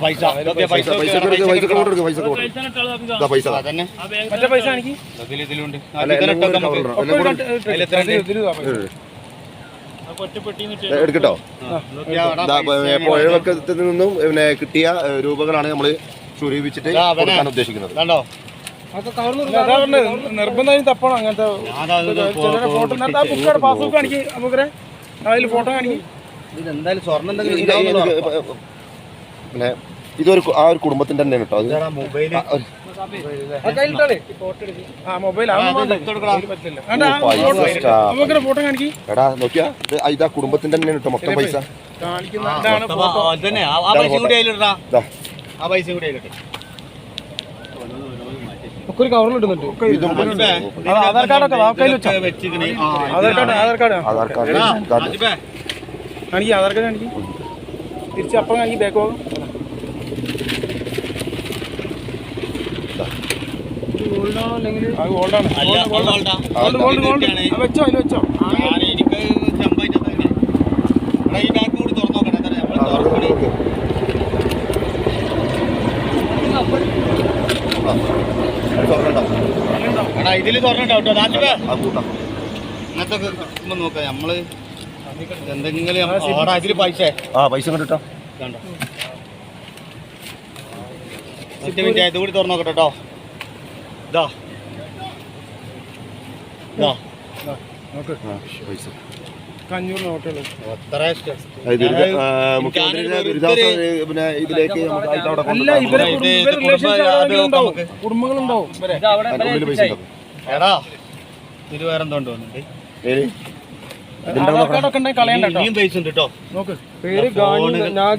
പൈസ എടുക്കട്ടോ. പുഴവക്കത്തിൽ നിന്നും പിന്നെ കിട്ടിയ രൂപകളാണ് നമ്മൾ സ്വരൂപിച്ചിട്ട് കൊടുക്കാൻ ഉദ്ദേശിക്കുന്നത്. നിർബന്ധമായും തപ്പണം അങ്ങനത്തെ ഫോട്ടോ. പാസ്ബുക്ക് കാണിക്കും നമുക്ക്, അതിൽ ഫോട്ടോ കാണിക്കും. ഇതെന്തായാലും സ്വർണ്ണം പിന്നെ ഇതൊരു ആ ഒരു കുടുംബത്തിന്റെ തന്നെയാണ് കേട്ടോ. ഫോട്ടോ കാണിക്കും. എടാ നോക്കിയാ ഇതാ കുടുംബത്തിന്റെ തന്നെയാണ് കേട്ടോ മൊത്തം പൈസ. ഒരു കവറിലിടുന്നുണ്ട്. ആധാർ കാർഡൊക്കെ ആധാർ കാർഡ് കാണിക്കും. ആധാർ കാർഡ് കാണിക്കും. തിരിച്ച് അപ്പം കാണിക്കും. ബാക്ക് പോകും. ഗോൾഡാണോ അല്ലെങ്കിൽ ഗോൾഡാണ്. വെച്ചോ അതിൽ വെച്ചോ. ഇതില് തുറന്നിട്ടോ അങ്ങനത്തെ നോക്കാം നമ്മള് എന്തെങ്കിലും ഇതില് പൈസ കണ്ടിട്ടോ. ഇത് കൂടി തുറന്നു നോക്കട്ടെ കേട്ടോ. ഇതാ കുടുംബങ്ങളുണ്ടാവും. എടാ ഇത് വേറെ എന്തോ തോന്നുന്നുണ്ട്. ആധാർ കാർഡൊക്കെ ഉണ്ടെങ്കിൽ കളയണ്ട. പൈസ ഉണ്ട് കേട്ടോ. നോക്ക് പേര്